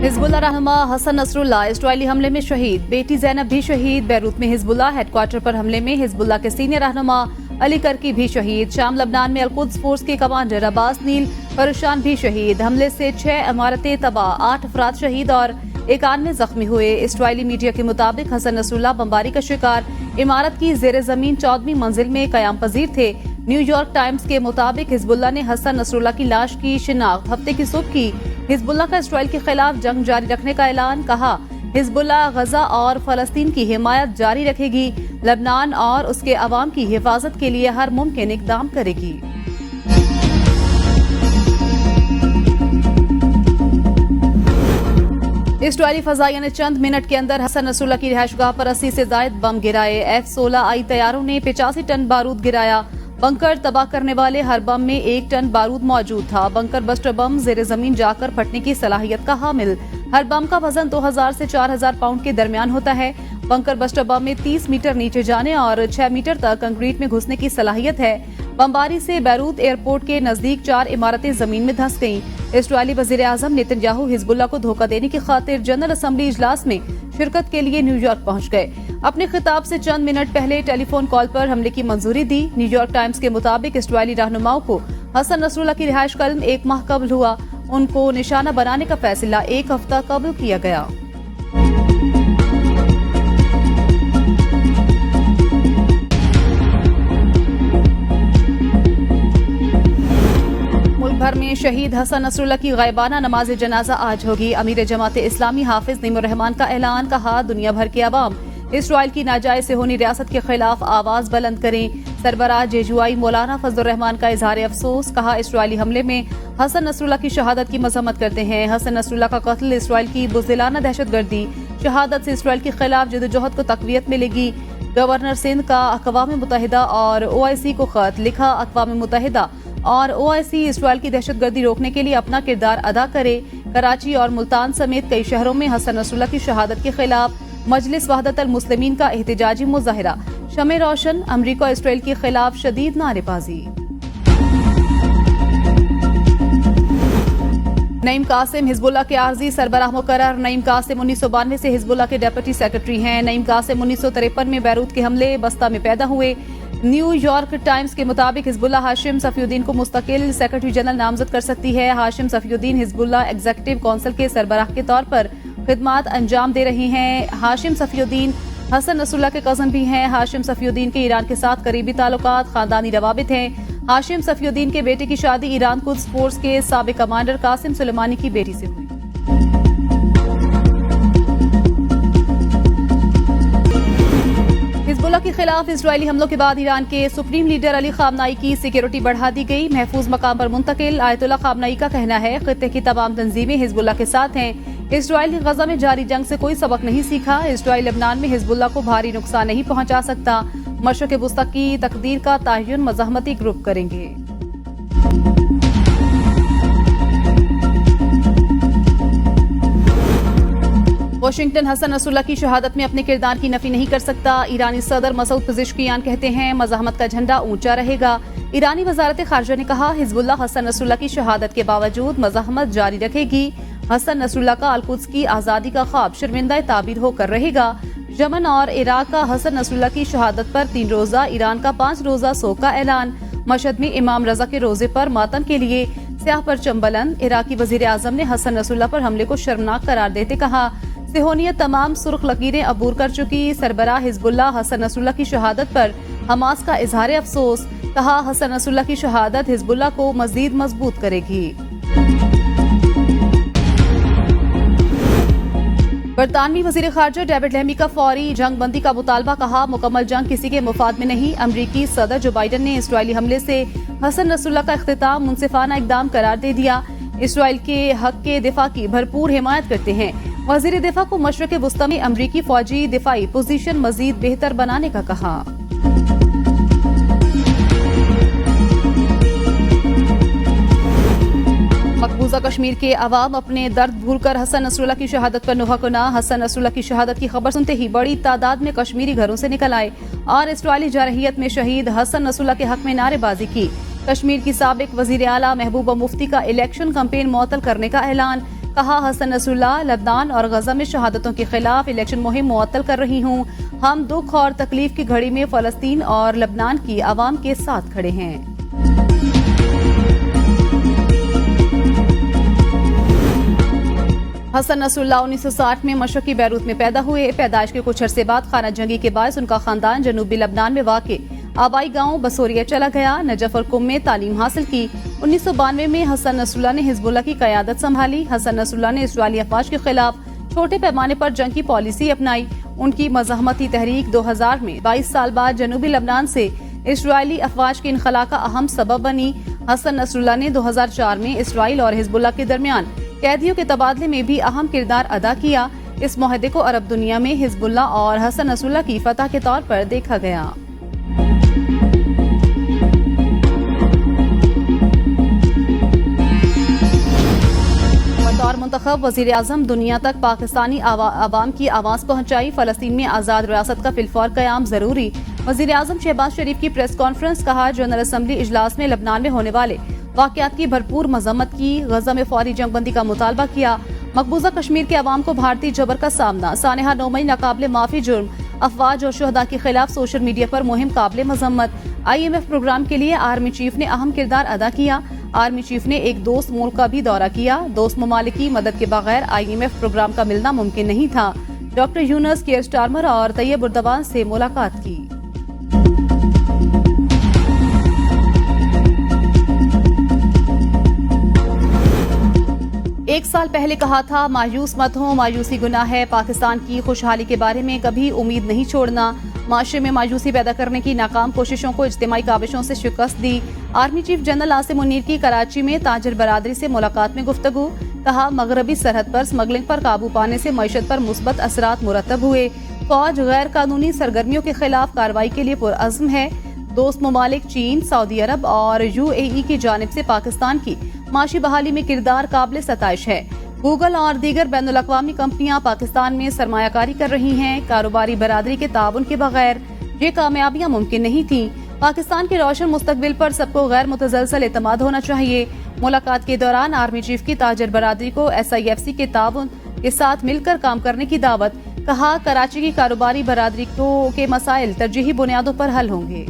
Hezbollah रहनुमा Hasan Nasrallah Israeli हमले में शहीद, बेटी जैनब भी शहीद। बैरूत में हिजबुल्लाह हेडक्वार्टर पर हमले में हिजबुल्लाह के सीनियर रहनुमा अली करकी भी शहीद। शाम लबनान में अल-कुद्स फोर्स के कमांडर अब्बास नील परेशान भी शहीद। हमले से 6 इमारतें तबाह, 8 अफराद शहीद और 91 जख्मी हुए। इजरायली मीडिया के मुताबिक हसन नसरुल्लाह बमबारी का शिकार इमारत की जेर जमीन 14वीं मंजिल में कयाम पजीर थे। न्यूयॉर्क टाइम्स के मुताबिक हिजबुल्लाह ने हसन नसरुल्लाह की लाश की शिनाख्त हफ्ते की सुबह की। हिजबुल्लाह का इसराइल के खिलाफ जंग जारी रखने का ऐलान, कहा हिजबुल्लाह गजा और फलस्तीन की हिमायत जारी रखेगी, लबनान और उसके अवाम की हिफाजत के लिए हर मुमकिन इकदाम करेगी। इजरायली फजाइया ने चंद मिनट के अंदर हसन नसरुल्लाह की रिहाइशगाह पर 80 से जायद बम गिराए। F-16I तैयारों ने 85 टन बारूद गिराया। बंकर तबाह करने वाले हर बम में 1 टन बारूद मौजूद था। बंकर बस्टर बम जेर जमीन जाकर फटने की सलाहियत का हामिल। हर बम का वजन 2000 से 4000 पाउंड के दरमियान होता है। बंकर बस्टर बम में 30 मीटर नीचे जाने और 6 मीटर तक कंक्रीट में घुसने की सलाहियत है। बमबारी से बैरूत एयरपोर्ट के नजदीक 4 इमारतें जमीन में धंस गईं। इजरायली वजीर आजम नेतन्याहू हिजबुल्लाह को धोखा देने की खातिर जनरल असेंबली इजलास में शिरकत के लिए न्यूयॉर्क पहुंच गए। अपने खिताब से चंद मिनट पहले टेलीफोन कॉल पर हमले की मंजूरी दी। न्यूयॉर्क टाइम्स के मुताबिक इजरायली रहनुमाओं को हसन नसरुल्लाह की रिहाइश कल 1 माह कबल हुआ। उनको निशाना बनाने का फैसला 1 हफ्ता कबल किया गया। भर में शहीद हसन नसरुल्लाह की गायबाना नमाज जनाजा आज होगी। अमीर जमात इस्लामी हाफिज नईमुर रहमान का ऐलान, कहा दुनिया भर के अवाम इसराइल की नाजायज से होनी रियासत के खिलाफ आवाज बुलंद करें। सरबराह जेजुआई मौलाना फजलुर रहमान का इजहार अफसोस, कहा इसराइली हमले में हसन नसरुल्लाह की शहादत की मजम्मत करते हैं। हसन नसरुल्लाह का कत्ल इसराइल की बुज़दिलाना दहशतगर्दी, शहादत से इसराइल के खिलाफ जदोजहद को तकवीयत मिलेगी। गवर्नर सिंध का अक़वाम मुत्तहिदा और OIC को खत लिखा, अक़वाम मुत्तहिदा और OIC इसराइल की दहशतगर्दी रोकने के लिए अपना किरदार अदा करे। कराची और मुल्तान समेत कई शहरों में हसन नसरुल्लाह की शहादत के खिलाफ मजलिस वहदत अल मुस्लिमीन का एहतजाजी मुजाहिरा। शमे रोशन, अमरीका इसराइल के खिलाफ शदीद नारेबाजी। नईम कासिम हिजबुल्लाह के आर्जी सरबराह मुकर्रर। नईम कासिम 1992 से हिजबुल्लाह के डेप्यूटी सेक्रेटरी हैं। नईम कासिम 1953 में बैरूत के हमले बस्ता में पैदा हुए। न्यूयॉर्क टाइम्स के मुताबिक हिजबुल्लाह हाशिम सफीउद्दीन को मुस्तकिल सेक्रेटरी जनरल नामजद कर सकती है। Hashim Safiuddin Hezbollah executive council के सरबराह के तौर पर खिदमात अंजाम दे रही हैं। हाशिम सफीउद्दीन हसन नसरुल्लाह के कजन भी हैं। हाशिम सफीउद्दीन के ईरान के साथ करीबी ताल्लुकात, खानदानी रवाबित हैं। हाशिम सफीउद्दीन के बेटे की शादी ईरान कुद्स फोर्स के साबिक कमांडर कासिम सुलेमानी की बेटी से हुई। हिजबुल्लाह के खिलाफ इजरायली हमलों के बाद ईरान के सुप्रीम लीडर अली खामनाई की सिक्योरिटी बढ़ा दी गई, महफूज मकाम पर मुंतकिल। आयतुल्लाह खामनाई का कहना है खित्ते की तमाम तंजीमें हिजबुल्लाह के साथ हैं। इजराइल ने गजा में जारी जंग से कोई सबक नहीं सीखा। इजराइल लबनान में हिजबुल्लाह को भारी नुकसान नहीं पहुंचा सकता। मशरक़ वुस्ता की तकदीर का तयन मज़ाहमती ग्रुप करेंगे। वाशिंगटन हसन नसरुल्लाह की शहादत में अपने किरदार की नफी नहीं कर सकता। ईरानी सदर मसूद पेज़ेश्कियान कहते हैं मज़ाहमत का झंडा ऊंचा रहेगा। ईरानी वजारत खारजा ने कहा हिजबुल्लाह हसन नसरुल्लाह की शहादत के बावजूद मज़ाहमत जारी रखेगी। हसन नसरुल्लाह का अल-कुद्स की आज़ादी का ख्वाब शर्मिंदा ताबीर होकर रहेगा। यमन और इराक का हसन नसरुल्लाह की शहादत पर 3 रोज़ा, ईरान का 5 रोज़ा सोग का ऐलान। मशहद में इमाम रजा के रोजे पर मातम के लिए स्याह परचम बुलंद। इराकी वजीर आजम ने हसन नसरुल्लाह पर हमले को शर्मनाक करार देते कहा सेहोनियत तमाम सुर्ख लकीरें अबूर कर चुकी। सरबराह हिजबुल्लाह हसन नसरुल्लाह की शहादत पर हमास का इजहार अफसोस, कहा हसन नसरुल्लाह की शहादत हिजबुल्लाह को मजीद मजबूत करेगी। बरतानवी वजीर खारजा डेविड लेमी का फौरी जंग बंदी का मुतालबा, कहा मुकम्मल जंग किसी के मुफाद में नहीं। अमरीकी सदर जो बाइडन ने इसराइली हमले से हसन नसरुल्लाह का इख्तिताम मुनसिफाना इकदाम करार दे दिया। इसराइल के हक के दिफा की भरपूर हिमायत करते हैं। वजीर दिफा को मशरक़ वुस्ता में अमरीकी फौजी दिफाई पोजीशन मजीद बेहतर बनाने का कहा। मकबूजा कश्मीर के अवाम अपने दर्द भूलकर हसन नसरुल्लाह की शहादत पर नुहकुना। हसन नसरुल्लाह की शहादत की खबर सुनते ही बड़ी तादाद में कश्मीरी घरों से निकल आए और इसराइली जारहियत में शहीद हसन नसरुल्लाह के हक में नारेबाजी की। कश्मीर की साबिक वजीर आला महबूबा मुफ्ती का इलेक्शन कैंपेन मुअत्तल करने का ऐलान। कहा, हसन नसरुल्लाह लबनान और गजा में शहादतों के खिलाफ इलेक्शन मुहिम मुअत्तल कर रही हूँ। हम दुख और तकलीफ की घड़ी में फलस्तीन और लबनान की आवाम के साथ खड़े हैं। हसन नसरुल्लाह 1960 में मशरकी बैरूत में पैदा हुए। पैदाइश के कुछ अरसे बाद खाना जंगी के बायस उनका खानदान जनूबी लबनान में वाक़े आबाई गांव बसोरिया चला गया। नजफ और कुम में तालीम हासिल की। 1992 में हसन नसरुल्लाह ने हिजबुल्लाह की क़यादत संभाली। हसन नसरुल्लाह ने इस्राईली अफवाज के खिलाफ छोटे पैमाने पर जंग की पॉलिसी अपनाई। उनकी मज़ाहमती तहरीक 2000 में 22 साल बाद जनूबी लबनान से इस्राईली अफवाज के इनखला का अहम सबब बनी। हसन नसरुल्लाह ने 2004 में इसराइल और हिजबुल्लाह के दरमियान कैदियों के तबादले में भी अहम किरदार अदा किया। इस मुआहदे को अरब दुनिया में हिजबुल्लाह और हसन नसरुल्लाह की फतह के तौर पर देखा गया। बतौर मुंतखब वज़ीर आज़म दुनिया तक पाकिस्तानी आवाम की आवाज़ पहुंचाई। फलस्तीन में आज़ाद रियासत का फिलफौर क़याम जरूरी। वज़ीर आज़म शहबाज शरीफ की प्रेस कॉन्फ्रेंस। कहा, जनरल असम्बली इजलास में लबनान में होने वाले वाक़यात की भरपूर मजम्मत की। गजा में फौरी जंगबंदी का मुतालबा किया। मकबूजा कश्मीर के अवाम को भारतीय जबर का सामना। सानेहा 9 मई नाकाबिले माफी जुर्म अफवाज और शुहदा के खिलाफ सोशल मीडिया पर मुहिम काबिले मजम्मत। IMF प्रोग्राम के लिए आर्मी चीफ ने अहम किरदार अदा किया। आर्मी चीफ ने एक दोस्त मुल्क का भी दौरा किया। दोस्त ममालिक की मदद के बगैर IMF प्रोग्राम का मिलना मुमकिन नहीं था। डॉक्टर यूनस, केयर स्टारमर और तैयब उर्दवान से मुलाकात की। एक साल पहले कहा था, मायूस मत हो, मायूसी गुनाह है। पाकिस्तान की खुशहाली के बारे में कभी उम्मीद नहीं छोड़ना। माशरे में मायूसी पैदा करने की नाकाम कोशिशों को इज्तिमाई काविशों से शिकस्त दी। Army chief general Asim Munir की कराची में ताजिर बरादरी से मुलाकात में गुफ्तगू। कहा, मगरबी सरहद पर स्मगलिंग पर काबू पाने से मईशत पर मुस्बत असरात मुरतब हुए। फौज गैर कानूनी सरगर्मियों के खिलाफ कार्रवाई के लिए पुरअज़्म है। दोस्त ममालिक चीन, सऊदी अरब और UAE की जानिब से पाकिस्तान की माशी बहाली में किरदार काबिल सताइश है। गूगल और दीगर बैनुल अक़वामी कंपनियां पाकिस्तान में सरमायाकारी कर रही हैं। कारोबारी बरादरी के ताउन के बगैर ये कामयाबियां मुमकिन नहीं थीं। पाकिस्तान के रोशन मुस्तकबिल पर सबको गैर मुतज़लसल एतमाद होना चाहिए। मुलाकात के दौरान आर्मी चीफ की ताजर बरादरी को SIFC के ताउन के साथ मिलकर काम करने की दावत। कहा, कराची की कारोबारी बरादरी के मसाइल तरजीही बुनियादों पर हल होंगे।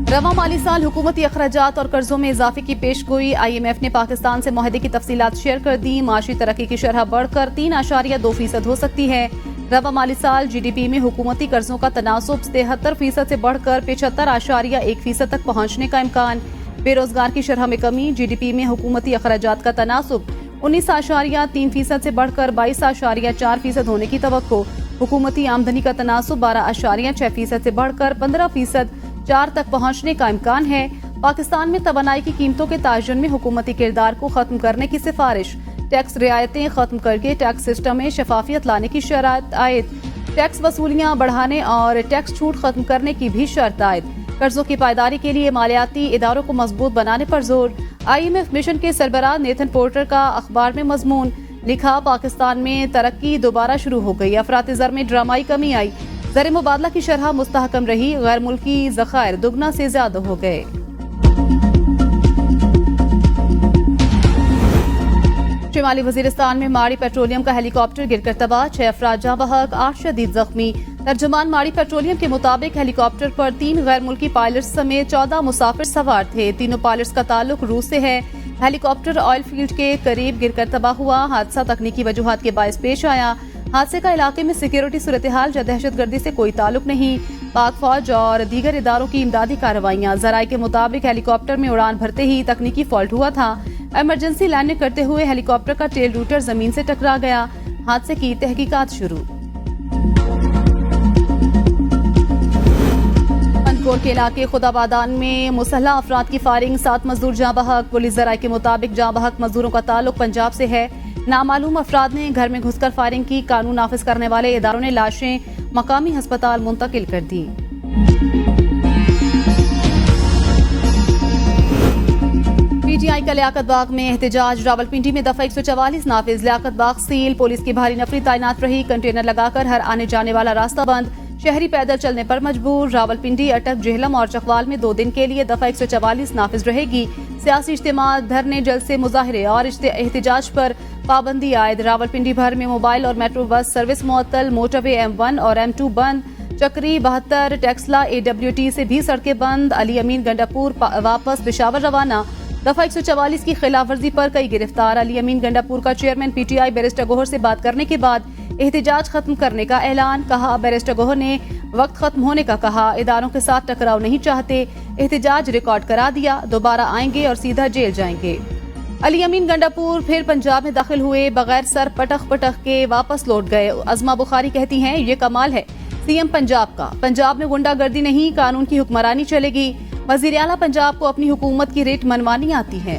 रवा माली साल हुकूमती अखराजात और कर्जों में इजाफे की पेशगोई। IMF ने पाकिस्तान से मुआहदे की तफसीलात शेयर कर दी। माशी तरक्की की शरह बढ़कर 3.2% हो सकती है। रवा माली साल GDP में हुकूमती कर्जों का तनासुब 73% से बढ़कर 75.1% तक पहुंचने का इम्कान। बेरोजगार की शरह में कमी। GDP में हुकूमती अखराजात का तनासुब 19.3% से बढ़कर 22.4% होने की तवक्को। हुकूमती आमदनी का तनासुब 12.6% से बढ़कर 15.4% तक पहुंचने का इम्कान है। पाकिस्तान में तवानाई की कीमतों के ताजुन में हुकूमती किरदार को खत्म करने की सिफारिश। टैक्स रियायतें खत्म करके टैक्स सिस्टम में शफाफियत लाने की शर्त आयद। टैक्स वसूलियां बढ़ाने और टैक्स छूट खत्म करने की भी शर्त आयद। कर्जों की पायदारी के लिए मालियाती इदारों को मजबूत बनाने पर जोर। IMF मिशन के सरबराह नेथन पोर्टर का अखबार में मजमून। लिखा, पाकिस्तान में तरक्की दोबारा शुरू हो गई। अफरात ज़र में ड्रामाई कमी आई। ज़र मुबादला की शरह मुस्तहकम रही। गैर मुल्की ज़खायर दुगना से ज्यादा हो गए। शिमाली वजीरिस्तान में माड़ी पेट्रोलियम का हेलीकॉप्टर गिरकर तबाह। 6 अफराद जाँ बहक, 8 शदीद जख्मी। तर्जुमान माड़ी पेट्रोलियम के मुताबिक हेलीकॉप्टर पर 3 गैर मुल्की पायलट्स समेत 14 मुसाफिर सवार थे। तीनों पायलट्स का ताल्लुक रूस से है। हेलीकॉप्टर ऑयल फील्ड के करीब गिरकर तबाह हुआ। हादसा तकनीकी वजूहात के बायस पेश आया। हादसे का इलाके में सिक्योरिटी सूरत हाल या दहशतगर्दी से कोई ताल्लुक नहीं। पाक फौज और दीगर इदारों की इमदादी कार्रवाइयां। जराये के मुताबिक हेलीकॉप्टर में उड़ान भरते ही तकनीकी फॉल्ट हुआ था। इमरजेंसी लैंडिंग करते हुए हेलीकॉप्टर का टेल रूटर जमीन से टकरा गया। हादसे की तहकीकात शुरू। पंजकोट के इलाके खुदाबादान में मुसल्ह अफराद की फायरिंग, 7 मजदूर जाँ बहक। पुलिस जराये के मुताबिक जाँ बहक मजदूरों का ताल्लुक पंजाब से है। नामालूम अफराद ने घर में घुसकर फायरिंग की। कानून नाफिज करने वाले इदारों ने लाशें मकामी अस्पताल मुंतकिल कर दी। PTI का लियाकत बाग में एहतजाज। रावलपिंडी में दफा 144 नाफिज। लियाकत बाग सील। पुलिस की भारी नफरी तैनात रही। कंटेनर लगाकर हर आने जाने वाला रास्ता बंद। शहरी पैदल चलने पर मजबूर। रावलपिंडी, अटक, जेहलम और चकवाल में 2 दिन के लिए दफा 144 नाफिज रहेगी। सियासी इज्तिमा, धरने, जलसे, मुजाहरे और एहतजाज पर पाबंदी आयद। रावलपिंडी भर में मोबाइल और मेट्रो बस सर्विस मुअत्तल। मोटरवे M1 और M2 बंद। चक्री, 72, टेक्सला, AWT से भी सड़कें बंद। अली अमीन गंडापुर वापस पेशावर रवाना। दफा 144 की खिलाफवर्जी पर कई गिरफ्तार। अली अमीन गंडापुर का चेयरमैन PTI बैरिस्टर गोहर से बात करने के बाद एहतजाज खत्म करने का ऐलान। कहा, बैरिस्टर गोहर ने वक्त खत्म होने का कहा। इदारों के साथ टकराव नहीं चाहते। एहतजाज रिकॉर्ड करा दिया। दोबारा आएंगे और सीधा जेल जाएंगे। अली अमीन गंडापुर फिर पंजाब में दाखिल हुए। बगैर सर पटख के वापस लौट गए। अजमा बुखारी कहती हैं, ये कमाल है CM पंजाब का। पंजाब में गुंडागर्दी नहीं, कानून की हुक्मरानी चलेगी। वजीर आला पंजाब को अपनी हुकूमत की रेट मनवानी आती है।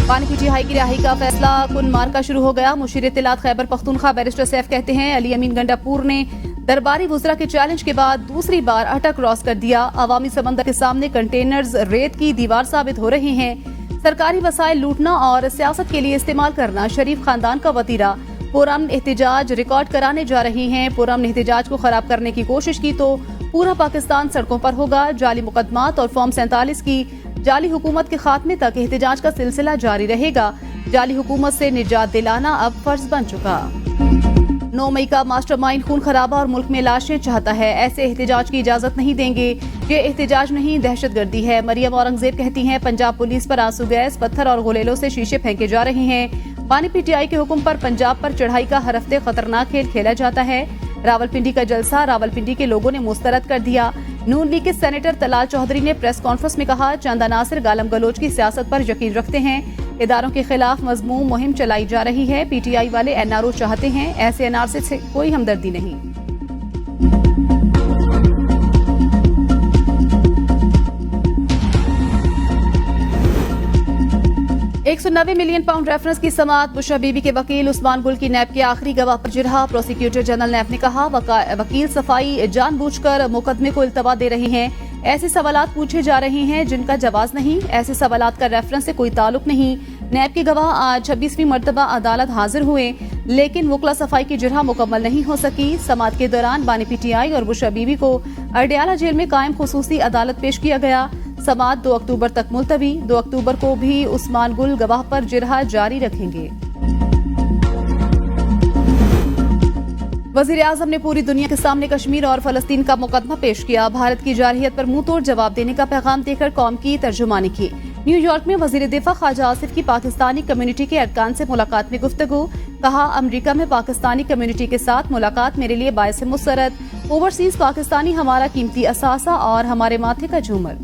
पानी की रिहाई की रिहाई का फैसला कुन मार्का शुरू हो गया। मुशीर इत्तलात खैबर पख्तूनख्वा बैरिस्टर सैफ कहते हैं, अली अमीन गंडापुर ने दरबारी वुज़रा के चैलेंज के बाद दूसरी बार अटक क्रॉस कर दिया। अवामी समंदर के सामने कंटेनर्स रेत की दीवार साबित हो रहे हैं। सरकारी वसाइल लूटना और सियासत के लिए इस्तेमाल करना शरीफ खानदान का वतीरा। पुरअमन एहतजाज रिकॉर्ड कराने जा रही हैं। पुरअमन एहतजाज को खराब करने की कोशिश की तो पूरा पाकिस्तान सड़कों पर होगा। जाली मुकदमात और फॉर्म 47 की जाली हुकूमत के खात्मे तक एहतजाज का सिलसिला जारी रहेगा। जाली हुकूमत से निजात दिलाना अब फर्ज बन चुका। 9 मई का मास्टरमाइंड खून खराबा और मुल्क में लाशें चाहता है। ऐसे एहतजाज की इजाजत नहीं देंगे। ये एहतजाज नहीं, दहशतगर्दी है। मरियम औरंगजेब कहती हैं, पंजाब पुलिस पर आंसू गैस, पत्थर और गोलेलों से शीशे फेंके जा रहे हैं। बानी PTI के हुक्म पर पंजाब पर चढ़ाई का हर हफ्ते खतरनाक खेल खेला जाता है। रावलपिंडी का जलसा रावलपिंडी के लोगों ने मुस्तरद कर दिया। नून लीग के सेनेटर तलाल चौधरी ने प्रेस कॉन्फ्रेंस में कहा, चंद अनासिर गालम गलोच की सियासत पर यकीन रखते हैं। इदारों के खिलाफ मजमूम मुहिम चलाई जा रही है। PTI वाले NRO चाहते हैं। ऐसे NRC से कोई हमदर्दी नहीं। 190 मिलियन पाउंड रेफरेंस की समाअत। बुशरा बीबी के वकील उस्मान गुल की नैब के आखिरी गवाह पर जिरहा। प्रोसिक्यूटर जनरल नैब ने कहा, वकील सफाई जानबूझकर मुकदमे को इल्तवा दे रही हैं। ऐसे सवालात पूछे जा रहे हैं जिनका जवाब नहीं। ऐसे सवालात का रेफरेंस से कोई ताल्लुक नहीं। नैब के गवाह आज 26वीं मरतबा अदालत हाजिर हुए, लेकिन वकला सफाई की जिरहा मुकम्मल नहीं हो सकी। समाअत के दौरान बानी PTI और बुशरा बीबी को अडयाला जेल में कायम खुसूसी अदालत पेश किया गया। समाअत 2 अक्टूबर तक मुलतवी। 2 अक्टूबर को भी उस्मान गुल गवाह पर जिरहा जारी रखेंगे। वजीर आजम ने पूरी दुनिया के सामने कश्मीर और फलस्तीन का मुकदमा पेश किया। भारत की जारहियत पर मुंह तोड़ जवाब देने का पैगाम देकर कौम की तर्जुमानी की। न्यूयॉर्क में वजीर दिफा ख्वाजा आसिफ की पाकिस्तानी कम्युनिटी के अरकान से मुलाकात में गुफ्तगू। कहा, अमरीका में पाकिस्तानी कम्युनिटी के साथ मुलाकात मेरे लिए बायस मुसरत। ओवरसीज पाकिस्तानी हमारा कीमती असासा और हमारे माथे का झूमर।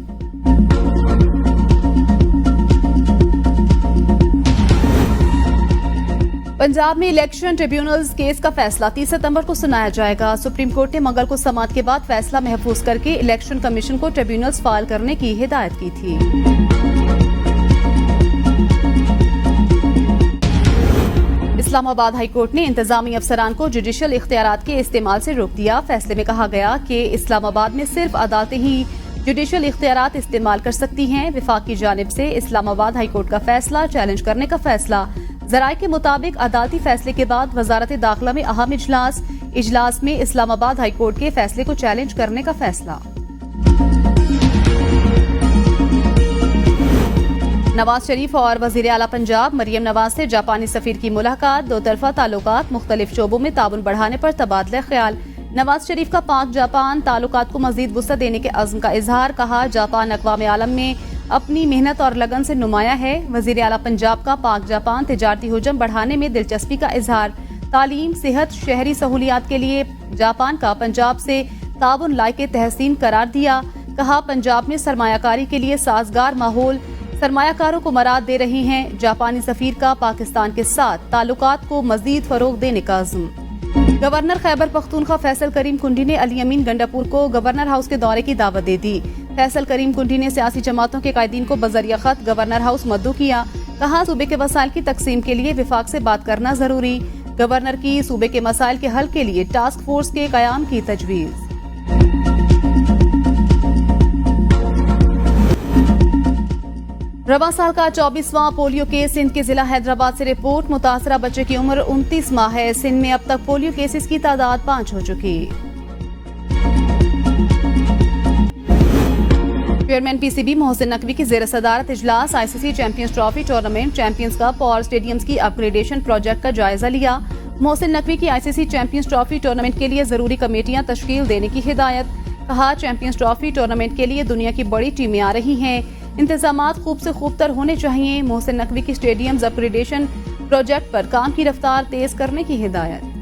पंजाब में इलेक्शन ट्रिब्यूनल्स केस का फैसला 30 सितंबर को सुनाया जाएगा। सुप्रीम कोर्ट ने मंगल को समाअत के बाद फैसला महफूज करके इलेक्शन कमीशन को ट्रिब्यूनल्स फाइल करने की हिदायत की थी। इस्लामाबाद हाई कोर्ट ने इंतजामी अफसरान को जुडिशल इख्तियारात के इस्तेमाल से रोक दिया। फैसले में कहा गया कि इस्लामाबाद में सिर्फ अदालतें ही जुडिशल इख्तियारात इस्तेमाल कर सकती हैं। विफाक की जानिब से इस्लामाबाद हाई कोर्ट का फैसला चैलेंज करने का फैसला। जराये के मुताबिक अदालती फैसले के बाद वजारत दाखिला में अहम इजलास में इस्लामाबाद हाई कोर्ट के फैसले को चैलेंज करने का फैसला। नवाज शरीफ और वजीर आला पंजाब मरियम नवाज से जापानी सफीर की मुलाकात। 2 तरफा ताल्लुकात, मुख्तलिफ शोबों में ताउन बढ़ाने पर तबादला ख्याल। नवाज शरीफ का पाक जापान ताल्लुकात को मजीद वुसअत देने के अज़्म का इजहार। कहा, जापान अक़वाम आलम में अपनी मेहनत और लगन से नुमाया है। वजीर आला पंजाब का पाक जापान तिजारती हुजम बढ़ाने में दिलचस्पी का इजहार। तालीम, सेहत, शहरी सहूलियात के लिए जापान का पंजाब से ताउन लायके तहसीन करार दिया। कहा, पंजाब में सरमायाकारी के लिए साजगार माहौल सरमायाकारों को मराद दे रहे हैं। जापानी सफीर का पाकिस्तान के साथ ताल्लुकात को मजीद फरोग देने का अज़्म। गवर्नर खैबर पख्तूनख्वा फैसल करीम कुंडी ने अली अमीन गंडापुर को गवर्नर हाउस के दौरे की दावत दे दी। फैसल करीम कुंडी ने सियासी जमातों के कायदीन को बजरिया खत गवर्नर हाउस मद्दू किया। कहा, सूबे के वसाइल की तकसीम के लिए विफाक से बात करना जरूरी। गवर्नर की सूबे के मसाइल के हल के लिए टास्क फोर्स के कयाम की तजवीज। रवा साल का 24वां पोलियो केस सिंध के जिला हैदराबाद से रिपोर्ट। मुतासरा बच्चे की उम्र 29 माह है। सिंध में अब तक पोलियो केसेस की तादाद 5 हो चुकी। चेयरमैन पीसीबी मोहसिन नकवी की जेर सदारत इजलास ICC champions trophy tournament, champions cup और स्टेडियम्स की अपग्रेडेशन प्रोजेक्ट का जायजा लिया। मोहसिन नकवी की आईसीसी चैंपियंस ट्रॉफी टूर्नामेंट के लिए जरूरी कमेटियां तश्कील देने की हिदायत। कहा, चैंपियंस ट्रॉफी टूर्नामेंट के लिए दुनिया की बड़ी टीमें आ रही हैं, इंतजामात खूब से खूब तर होने चाहिए। मोहसिन नकवी की स्टेडियम्स अपग्रेडेशन प्रोजेक्ट पर काम की रफ्तार तेज करने की हिदायत।